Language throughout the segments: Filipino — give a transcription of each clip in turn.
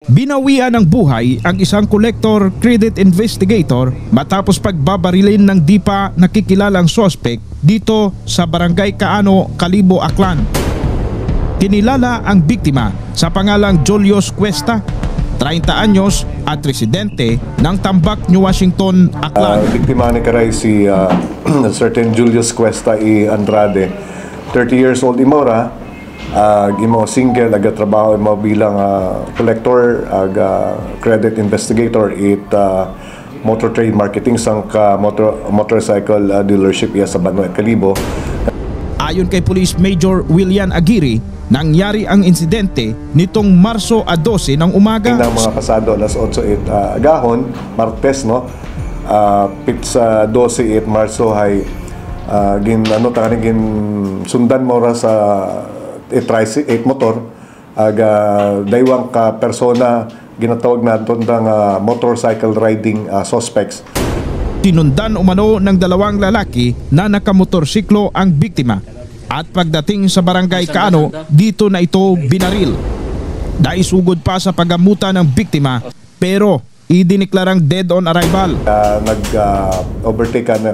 Binawian ng buhay ang isang collector credit investigator matapos pagbabarilin ng di pa nakikilalang suspect dito sa Barangay Kaano, Kalibo, Aklan. Kinilala ang biktima sa pangalang Julius Cuesta, 30 anyos at residente ng Tambak, New Washington, Aklan. Biktima ni Karay si certain Julius Cuesta y Andrade, 30 years old imora. Imo single nagatrabaho mo bilang collector credit investigator it motor trade marketing sang motorcycle dealership iya sa Banwa, Kalibo. Ayon kay Police Major William Aguirre, nangyari ang insidente nitong Marso 12 ng umaga. Ng mga pasado alas 8 agahon Martes no pizza 12 Marso hay gin sundan mo ra sa tricycle motor daywang ka persona ginatawag na tundang motorcycle riding suspects. Tinundan umano ng dalawang lalaki na nakamotorsiklo ang biktima at pagdating sa Barangay Kaano, dito na ito binaril. Naisugod pa sa paggamutan ng biktima pero idiniklarang dead on arrival. Nag-overtake na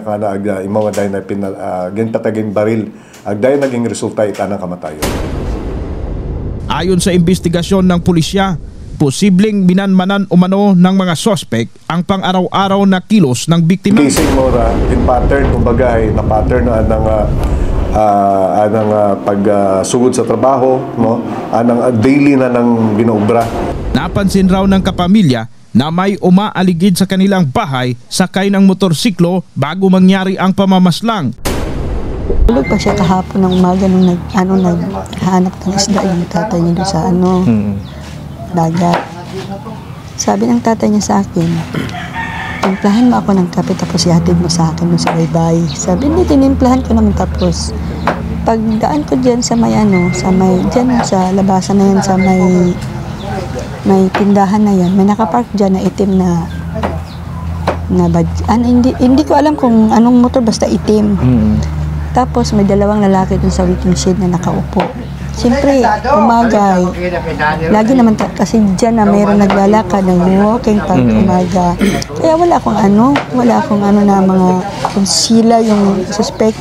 imawa dahil na ginpataging baril agday naging resulta itanang kamatayon. Ayon sa investigasyon ng pulisya, posibleng binanmanan umano ng mga suspect ang pang-araw-araw na kilos ng biktima. Casing mo in pattern kumbaga na pattern na anang pagsugod sa trabaho no anang daily na nang ginobra. Napansin raw ng kapamilya na may umaaligid sa kanilang bahay sakay ng motorsiklo bago mangyari ang pamamaslang. Tulog pa siya kahapon ng umaga nung naghahanap ng isda yung tatay niya doon sa dagat. Sabi ng tatay niya sa akin, timplahan mo ako ng kape tapos ihatid mo sa akin doon sa baybay. Sabi, hindi, tinimplahan ko naman tapos. Pagdaan ko dyan sa may dyan sa labasan na yan sa may tindahan na yan, may nakapark dyan na itim na hindi ko alam kung anong motor basta itim. Tapos may dalawang lalaki dun sa waiting shed na nakaupo. Siyempre, umaga, lagi naman kasi dyan na mayroon naglalakad ng walking pag umaga. Kaya wala akong na mga kung sila yung suspect.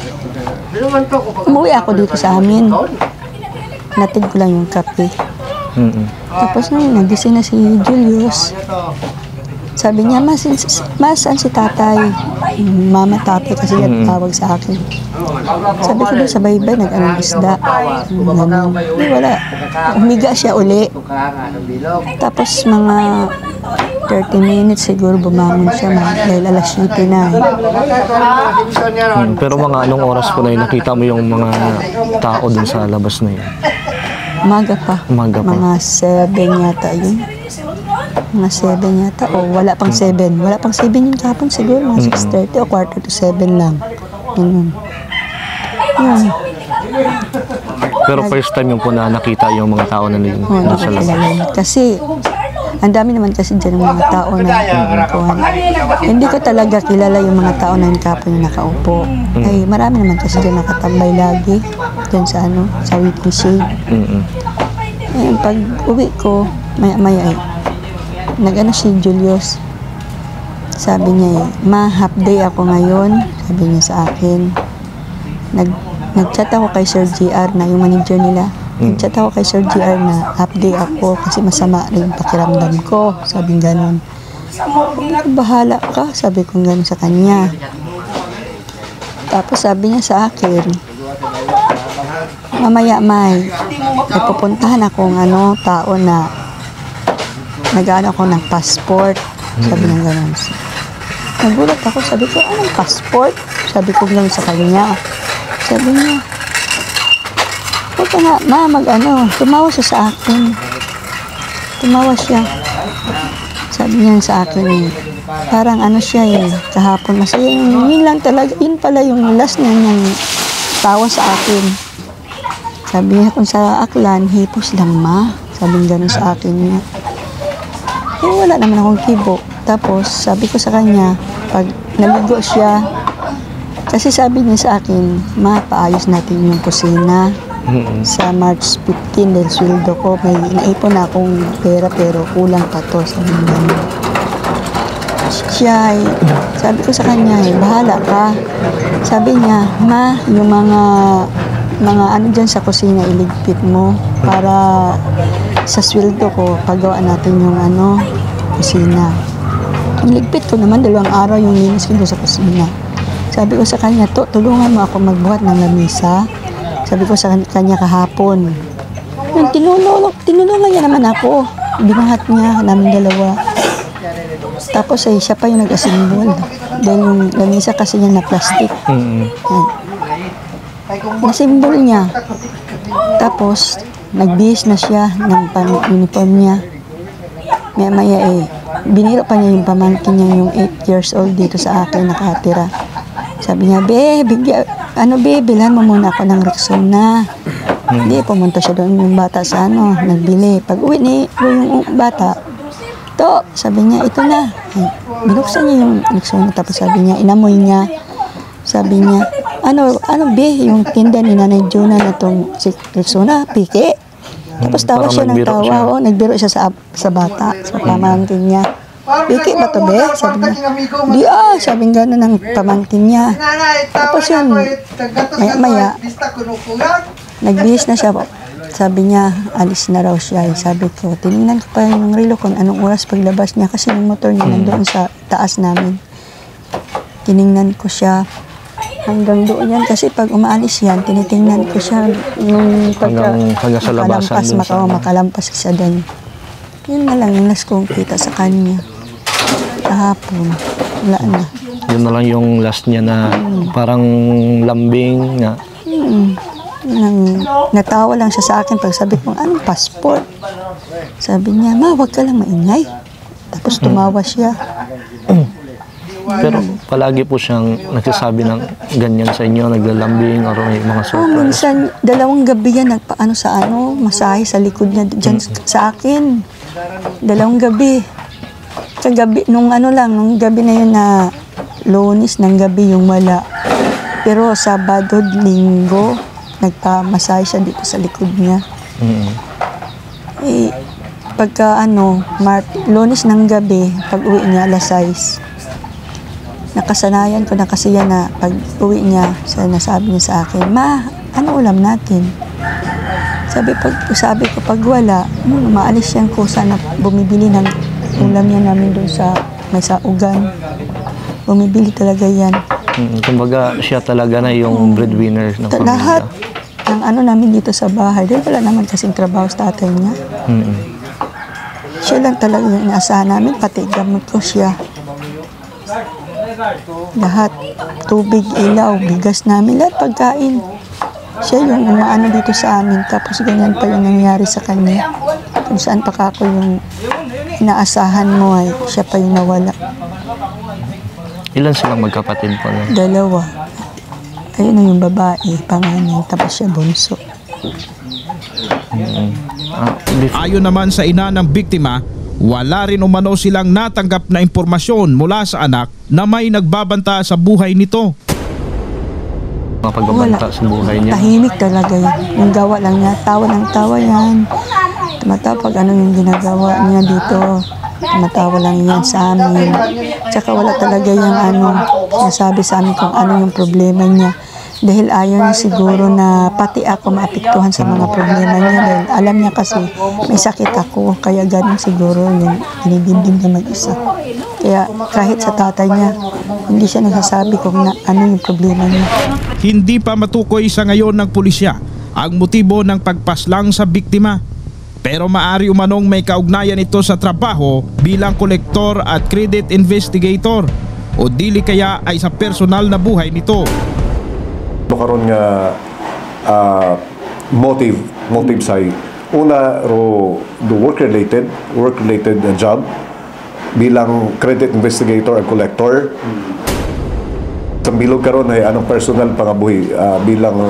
Umuwi ako dito sa amin. Natid ko lang yung kape. Tapos nung nagising na si Julius, sabi niya, saan si tatay? Mama, tatay kasi yan tawag sa akin. Sabi ko doon sa baybay, nag-anong isda. Wala. Umiga siya uli. Tapos mga 30 minutes siguro bumangon siya dahil alas 7 na. Pero mga anong oras po na nakita mo yung mga tao dun sa labas na yun? Umaga pa. Mga 7 yata yun. Mga 7 yata. O wala pang 7. Wala pang 7 yung kapon siguro. Mga 6:30 o quarter to 7 lang. Yun. Pero first time yung po na nakita yung mga tao na yun sa labas. Kasi ang dami naman kasi dyan ng mga tao na nakaupuan. Hindi ko talaga kilala yung mga tao na kapon yung nakaupo. Ay marami naman kasi dyan nakatambay lagi. Dyan sa sa waiting shed. Pag uwi ko, maya nag-ano si Julius. Sabi niya ma, half day ako ngayon. Sabi niya sa akin. Nag-chat ako kay Sir GR na yung manager nila. Nag-chat ako kay Sir GR na half day ako kasi masama rin pakiramdam ko. Sabi gano'n. Bahala ka. Sabi ko gano'n sa kanya. Tapos sabi niya sa akin, mamaya may pupuntahan akong tao na nag-ano ako ng passport. Sabi ng gano'n. Nagulat ako. Sabi ko, anong passport? Sabi ko gano'n sa kanya. Sabi niya, huwag ka nga, tumawa siya sa akin. Tumawa siya. Sabi niya sa akin, parang siya kahapon. Masaya yun lang talaga, yun pala yung last na niyang tawa sa akin. Sabi niya, kung sa Aklan, hipos lang ma. Sabi niya gano'n sa akin niya. Wala naman akong kibo. Tapos, sabi ko sa kanya, pag naligo siya, kasi sabi niya sa akin, ma, paayos natin yung kusina. Sa March 15 dahil sweldo ko, may naipon na akong pera pero kulang pa to, sabi niya. Siya, sabi ko sa kanya, bahala ka. Sabi niya, ma, yung mga ano dyan sa kusina, iligpit mo para sa sweldo ko, paggawa natin yung kusina. Iligpit ko naman, 2 araw yung linis ko sa kusina. Sabi ko sa kanya, tulungan mo ako magbuhat ng lamisa. Sabi ko sa kanya kahapon. Tinulungan niya naman ako. Binuhat niya namin 2. Tapos siya pa yung nag-assemble. Dahil yung lamisa kasi niya na plastic. Nasimbol niya. Tapos, nagbihis na siya ng pang-uniform niya. Maya biniro pa niya yung pamangkin niya yung 8 years old dito sa akin nakatira. Sabi niya, bilhan mo muna ako ng Rexona. Hindi, pumunta siya doon yung bata sa nagbili. Pag uwi yung bata, sabi niya, ito na. Binuksan niya yung Rexona, tapos sabi niya, inamoy niya. Sabi niya, yung tinda ni Nanay Juna na itong si Rexona, piki. Tapos tawa siya ng tawa, nagbiro siya sa bata, sa pamangkin niya. Piki ba to, be? Sabi niya, sabi gano'n ng pamangkin niya. Tapos yun, maya, nagbihis na siya. Sabi niya, alis na raw siya. Sabi ko, tinignan ko pa yung relo kung anong oras paglabas niya kasi yung motor niya nandoon sa taas namin. Tinignan ko siya hanggang doon yan kasi pag umaalis yan, tinitingnan ko siya yung hanggang sa labasan makalampas siya doon. Yun na lang yung last kong kita sa kanya. Kahapon, wala na. Yun na lang yung last niya na parang lambing nga. Natawa lang siya sa akin pag sabi ko, anong passport? Sabi niya, ma, wag ka lang maingay. Tapos tumawa siya. Pero palagi po siyang nagsasabi ng ganyan sa inyo, naglalambing or may mga surprise. Minsan, 2 gabi yan, masahe sa likod niya dyan sa akin. 2 gabi. Kagabi, nung gabi na yun na Lunes ng gabi yung wala. Pero Sabado, Linggo, nagpamasahe siya dito sa likod niya. Pagka Lunes ng gabi, pag uwi niya, 6:00. Nakasanayan ko na kasi yan na pag uwi niya, nasabi niya sa akin, ma, ano ulam natin? Sabi ko, pag wala, maalis yan ko sana bumibili ng ulam yan namin doon sa may saugan. Bumibili talaga yan. Kumbaga, siya talaga na yung breadwinner ng pamilya. Lahat ng namin dito sa bahay, dahil wala naman kasing trabaho sa tatay niya. Siya lang talaga yung inaasahan namin, pati gamot ko siya. Lahat, tubig, ilaw, bigas namin, lahat pagkain. Siya yung umaano dito sa amin, tapos ganyan pa yung nangyari sa kanya. Kung saan pa ako yung inaasahan mo ay siya pa yung nawala. Ilan silang magkapatid po? 2. Ayun na yung babae, panganay, tapos siya bunso. Ayon naman sa ina ng biktima, wala rin umano silang natanggap na impormasyon mula sa anak na may nagbabanta sa buhay nito. Mga pagbabanta sa buhay niya. Tahimik talaga yan. Yung gawa lang niya, tawa ng tawa yan. Tumatawa pag yung ginagawa niya dito. Tumatawa lang yan sa amin. Tsaka wala talaga yung nasabi sa amin kung ano yung problema niya. Dahil ayaw niya siguro na pati ako maapektuhan sa mga problema niya. Dahil alam niya kasi may sakit ako. Kaya ganun siguro yung dinidimdim niya mag-isa. Kaya kahit sa tatay niya, hindi siya nagsasabi kung ano yung problema niya. Hindi pa matukoy sa ngayon ng pulisya ang motibo ng pagpaslang sa biktima. Pero maari umanong may kaugnayan ito sa trabaho bilang kolektor at credit investigator o dili kaya ay sa personal na buhay nito. Karon nga motive say una ro do work related job bilang credit investigator at collector. Sa bilog karon ay anong personal pangabuhi bilang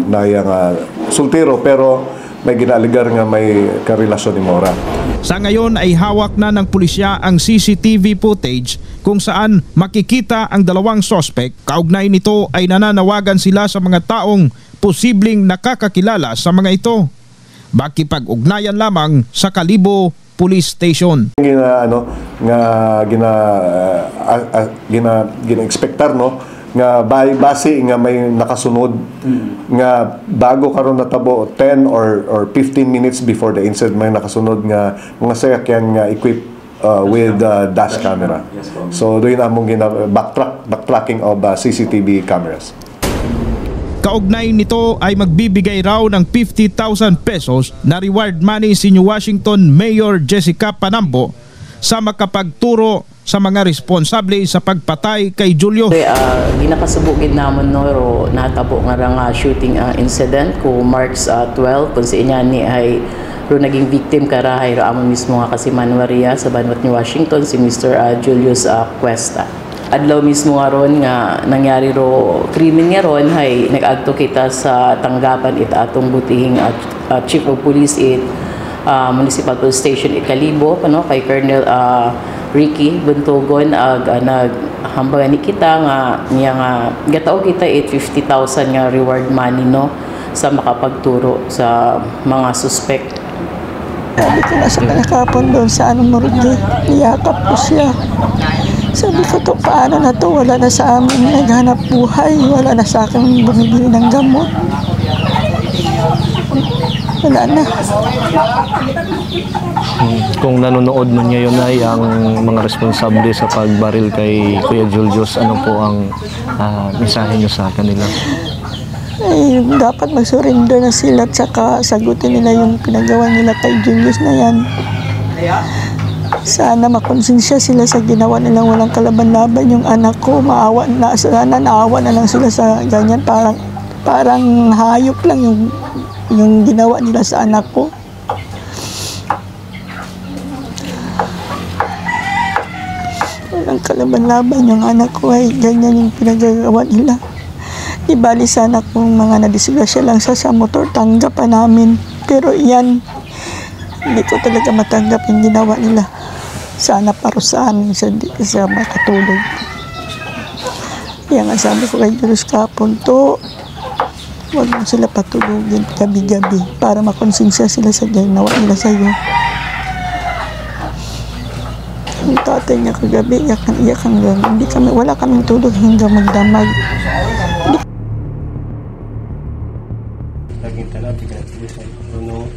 nayang sultero pero may ginaligar nga may karelasyon ni Mora. Sa ngayon ay hawak na ng pulisya ang CCTV footage kung saan makikita ang 2 sospek. Kaugnay nito ay nananawagan sila sa mga taong posibleng nakakakilala sa mga ito. Makipag-ugnayan lamang sa Kalibo Police Station. Gina-expectar no nga base nga may nakasunod nga bago karon natabo 10 or 15 minutes before the incident may nakasunod nga mga sasakyan nga equipped with dash camera. So doon among backtracking of CCTV cameras. Kaugnay nito ay magbibigay raw ng 50,000 pesos na reward money si New Washington Mayor Jessica Panambo sa makapagturo sa mga responsable sa pagpatay kay Julio. Ginakasubugid namon no natabo nga nga shooting incident ko March 12 kung si inya ni ay naging victim karahay ro amon mismo nga kasi Manuaria sa Banwat New Washington si Mr. Julius Cuesta. Adlaw mismo nga ron nga nangyari ro krimen nga ron hay nag-adto kita sa tanggapan it atong butihing Chief of Police it Municipal Police Station Kalibo kay Colonel Ricky Buntugon naghambagan ni kita nga niya nga gatao kita 50,000 nga reward money no sa makapagturo sa mga suspect. Sabi ko na sa kanakapon doon sa Morgue, niyakap ko siya. Sabi ko to, paano na to? Wala na sa amin naghanap buhay. Wala na sa akin bumibili ng gamot. Wala na. Kung nanonood man ngayon ay ang mga responsable sa pagbaril kay Kuya Julius, ano po ang mensahe niyo sa kanila? Ay, dapat mag-surrender na sila at saka sagutin nila yung pinagawa nila kay Julius na yan. Sana makonsensya sila sa ginawa nilang walang kalaban-laban yung anak ko. Sana naawa na lang sila sa ganyan. Parang hayop lang yung ginawa nila sa anak ko. Walang kalaban-laban yung anak ko ay ganyan yung pinagagawa nila. Di bali sana kung mga nadisgrasya lang sa motor, tanggap pa namin. Pero yan, hindi ko talaga matanggap yung ginawa nila. Sana parusahan sa makatulog. Kaya nga sabi ko kay Julius kapon to, huwag mo sila patulogin gabi-gabi para makonsensya sila sa ginawa nila sa iyo. Ang tatay niya kagabi, iyak hanggang, wala kaming tulog hanggang magdamag.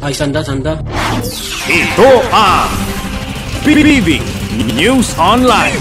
Ay, sanda. Ito ang PBB News Online.